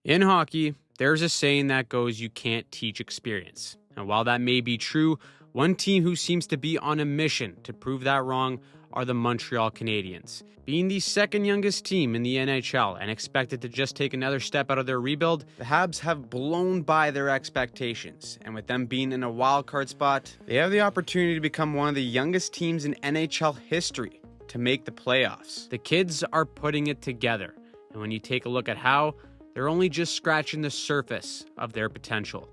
In hockey, there's a saying that goes, you can't teach experience. And while that may be true, one team who seems to be on a mission to prove that wrong are the Montreal Canadiens. Being the second youngest team in the NHL and expected to just take another step out of their rebuild, the Habs have blown by their expectations. And with them being in a wild card spot, they have the opportunity to become one of the youngest teams in NHL history to make the playoffs. The kids are putting it together. And when you take a look at how, they're only just scratching the surface of their potential.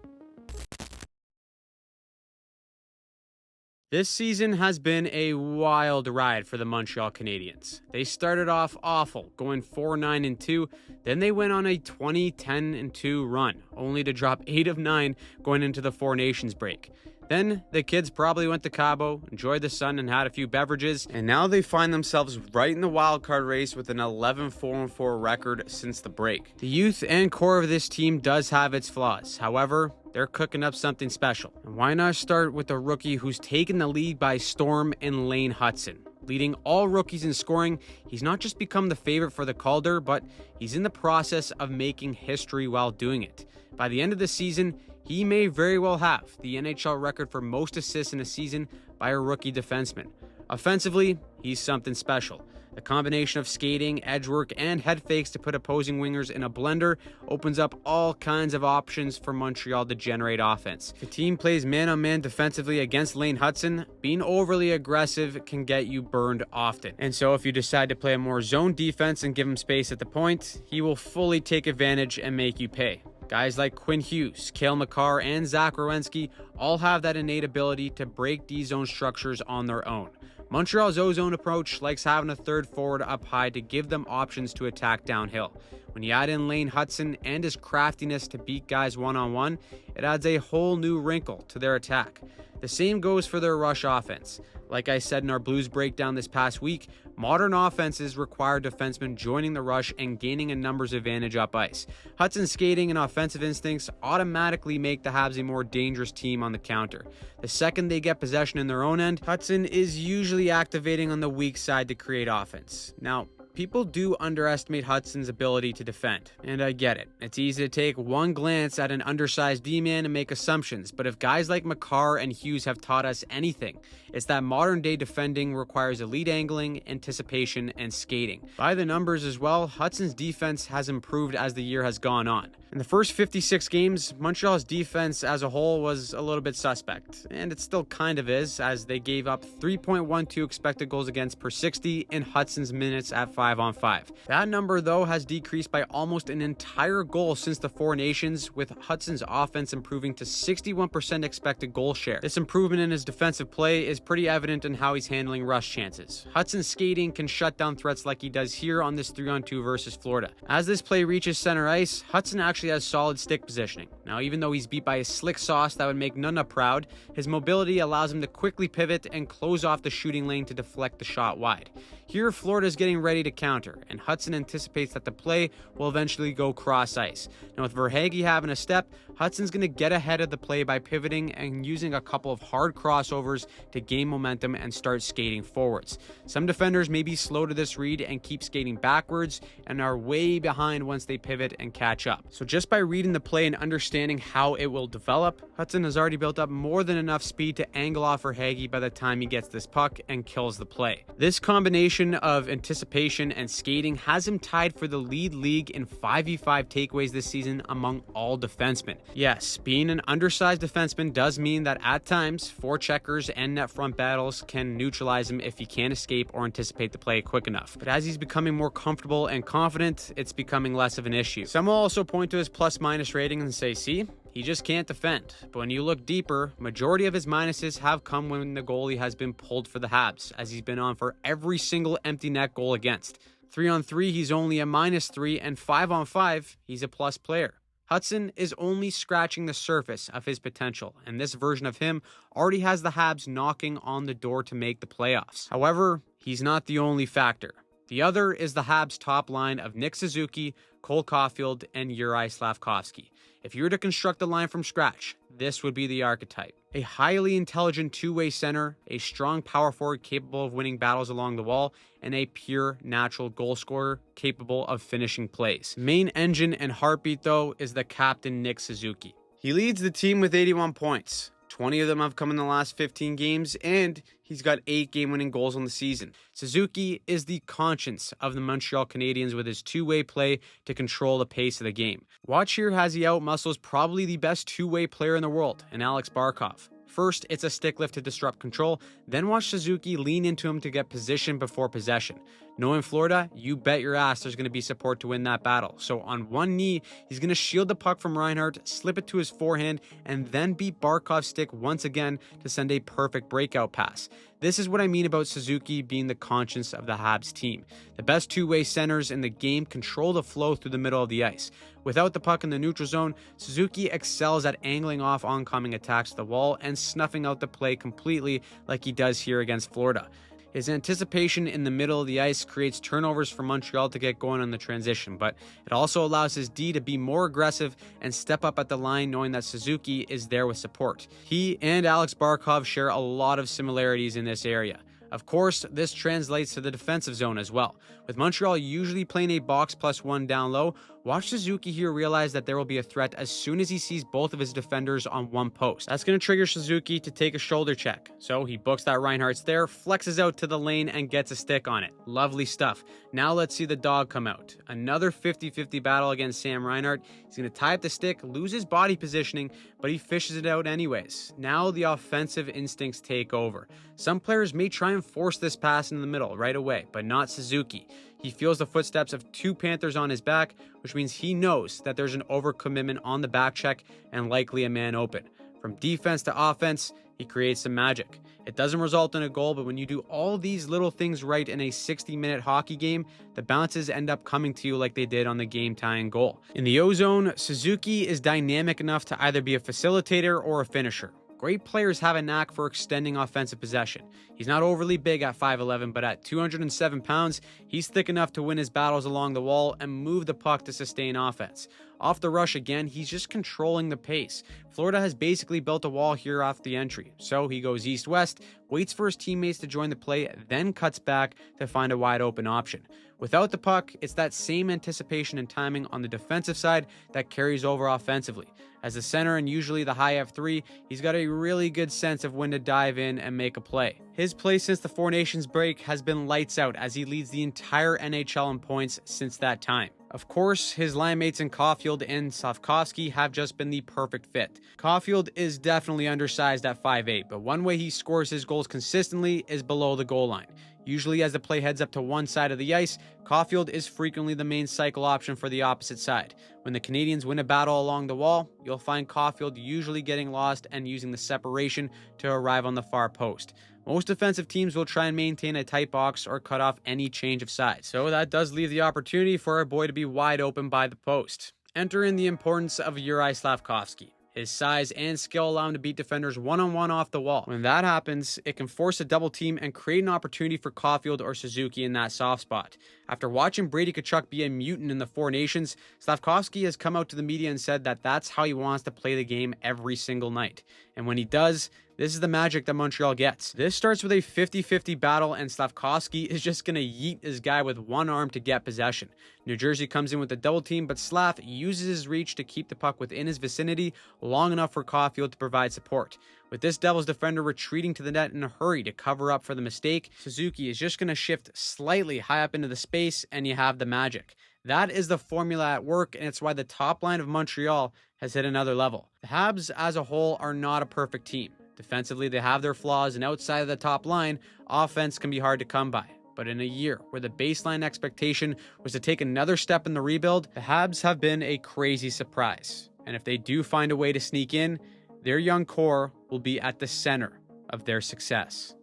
This season has been a wild ride for the Montreal Canadiens. They started off awful, going 4-9-2, then they went on a 20-10-2 run, only to drop 8 of 9 going into the Four Nations break. Then the kids probably went to Cabo, enjoyed the sun and had a few beverages, and now they find themselves right in the wild card race with an 11-4-4 record since the break. The youth and core of this team does have its flaws. However, they're cooking up something special. And why not start with a rookie who's taken the league by storm in Lane Hutson? Leading all rookies in scoring, he's not just become the favorite for the Calder, but he's in the process of making history while doing it. By the end of the season, he may very well have the NHL record for most assists in a season by a rookie defenseman. Offensively, he's something special. The combination of skating, edge work, and head fakes to put opposing wingers in a blender opens up all kinds of options for Montreal to generate offense. If the team plays man-on-man defensively against Lane Hutson, being overly aggressive can get you burned often. And so if you decide to play a more zone defense and give him space at the point, he will fully take advantage and make you pay. Guys like Quinn Hughes, Cale Makar, and Zach Werenski all have that innate ability to break D-zone structures on their own. Montreal's O-zone approach likes having a third forward up high to give them options to attack downhill. When you add in Lane Hutson and his craftiness to beat guys one-on-one, it adds a whole new wrinkle to their attack. The same goes for their rush offense. Like I said in our Blues breakdown this past week, modern offenses require defensemen joining the rush and gaining a numbers advantage up ice. Hutson's skating and offensive instincts automatically make the Habs a more dangerous team on the counter. The second they get possession in their own end, Hutson is usually activating on the weak side to create offense. Now, people do underestimate Hutson's ability to defend, and I get it. It's easy to take one glance at an undersized D-man and make assumptions, but if guys like Makar and Hughes have taught us anything, it's that modern-day defending requires elite angling, anticipation, and skating. By the numbers as well, Hutson's defense has improved as the year has gone on. In the first 56 games, Montreal's defense as a whole was a little bit suspect, and it still kind of is, as they gave up 3.12 expected goals against per 60 in Hutson's minutes at 5-on-5. That number, though, has decreased by almost an entire goal since the Four Nations, with Hutson's offense improving to 61% expected goal share. This improvement in his defensive play is pretty evident in how he's handling rush chances. Hutson's skating can shut down threats like he does here on this 3-on-2 versus Florida. As this play reaches center ice, Hutson actually has solid stick positioning. Now, even though he's beat by a slick sauce that would make Nunna proud, his mobility allows him to quickly pivot and close off the shooting lane to deflect the shot wide. Here, Florida is getting ready to counter, and Hutson anticipates that the play will eventually go cross ice. Now, with Verhaeghe having a step, Hutson's going to get ahead of the play by pivoting and using a couple of hard crossovers to gain momentum and start skating forwards. Some defenders may be slow to this read and keep skating backwards and are way behind once they pivot and catch up. So just by reading the play and understanding how it will develop, Hutson has already built up more than enough speed to angle off Verhaeghe by the time he gets this puck and kills the play. This combination of anticipation and skating has him tied for the league in 5v5 takeaways this season among all defensemen. Yes, being an undersized defenseman does mean that at times, forecheckers and net front battles can neutralize him if he can't escape or anticipate the play quick enough. But as he's becoming more comfortable and confident, it's becoming less of an issue. Some will also point to his plus-minus rating and say, see, he just can't defend. But when you look deeper, majority of his minuses have come when the goalie has been pulled for the Habs, as he's been on for every single empty net goal against. 3-on-3, he's only a -3, and 5-on-5, he's a plus player. Hutson is only scratching the surface of his potential, and this version of him already has the Habs knocking on the door to make the playoffs. However, he's not the only factor. The other is the Habs' top line of Nick Suzuki, Cole Caulfield, and Juraj Slafkovsky. If you were to construct a line from scratch, this would be the archetype. A highly intelligent two-way center, a strong power forward capable of winning battles along the wall, and a pure natural goal scorer capable of finishing plays. Main engine and heartbeat, though, is the captain Nick Suzuki. He leads the team with 81 points. 20 of them have come in the last 15 games, and he's got 8 game-winning goals on the season. Suzuki is the conscience of the Montreal Canadiens with his two-way play to control the pace of the game. Watch here as he outmuscles probably the best two-way player in the world, in Alex Barkov. First, it's a stick lift to disrupt control, then watch Suzuki lean into him to get position before possession. Knowing Florida, you bet your ass there's going to be support to win that battle. So on one knee, he's going to shield the puck from Reinhart, slip it to his forehand, and then beat Barkov's stick once again to send a perfect breakout pass. This is what I mean about Suzuki being the conscience of the Habs team. The best two-way centers in the game control the flow through the middle of the ice. Without the puck in the neutral zone, Suzuki excels at angling off oncoming attacks to the wall and snuffing out the play completely like he does here against Florida. His anticipation in the middle of the ice creates turnovers for Montreal to get going on the transition, but it also allows his D to be more aggressive and step up at the line knowing that Suzuki is there with support. He and Alex Barkov share a lot of similarities in this area. Of course, this translates to the defensive zone as well. With Montreal usually playing a box +1 down low, watch Suzuki here realize that there will be a threat as soon as he sees both of his defenders on one post. That's going to trigger Suzuki to take a shoulder check. So he books that Reinhart's there, flexes out to the lane, and gets a stick on it. Lovely stuff. Now let's see the dog come out. Another 50-50 battle against Sam Reinhart. He's going to tie up the stick, lose his body positioning, but he fishes it out anyways. Now the offensive instincts take over. Some players may try and force this pass in the middle right away, but not Suzuki. He feels the footsteps of 2 Panthers on his back, which means he knows that there's an overcommitment on the back check and likely a man open. From defense to offense, he creates some magic. It doesn't result in a goal, but when you do all these little things right in a 60-minute hockey game, the bounces end up coming to you like they did on the game-tying goal. In the O-zone, Suzuki is dynamic enough to either be a facilitator or a finisher. Great players have a knack for extending offensive possession. He's not overly big at 5'11", but at 207 pounds, he's thick enough to win his battles along the wall and move the puck to sustain offense. Off the rush again, he's just controlling the pace. Florida has basically built a wall here off the entry. So he goes east-west, waits for his teammates to join the play, then cuts back to find a wide open option. Without the puck, it's that same anticipation and timing on the defensive side that carries over offensively. As a center and usually the high F3, he's got a really good sense of when to dive in and make a play. His play since the Four Nations break has been lights out as he leads the entire NHL in points since that time. Of course, his line mates in Caulfield and Slavkovsky have just been the perfect fit. Caulfield is definitely undersized at 5'8", but one way he scores his goals consistently is below the goal line. Usually as the play heads up to one side of the ice, Caulfield is frequently the main cycle option for the opposite side. When the Canadiens win a battle along the wall, you'll find Caulfield usually getting lost and using the separation to arrive on the far post. Most defensive teams will try and maintain a tight box or cut off any change of sides, so that does leave the opportunity for our boy to be wide open by the post. Enter in the importance of Juraj Slavkovsky. His size and skill allow him to beat defenders one-on-one off the wall. When that happens, it can force a double team and create an opportunity for Caulfield or Suzuki in that soft spot. After watching Brady Tkachuk be a mutant in the Four Nations, Slavkovsky has come out to the media and said that that's how he wants to play the game every single night. And when he does, this is the magic that Montreal gets. This starts with a 50-50 battle, and Slavkovsky is just going to yeet his guy with one arm to get possession. New Jersey comes in with a double team, but Slav uses his reach to keep the puck within his vicinity long enough for Caulfield to provide support. With this Devils defender retreating to the net in a hurry to cover up for the mistake, Suzuki is just going to shift slightly high up into the space, and you have the magic. That is the formula at work, and it's why the top line of Montreal has hit another level. The Habs as a whole are not a perfect team. Defensively, they have their flaws, and outside of the top line, offense can be hard to come by. But in a year where the baseline expectation was to take another step in the rebuild, the Habs have been a crazy surprise. And if they do find a way to sneak in, their young core will be at the center of their success.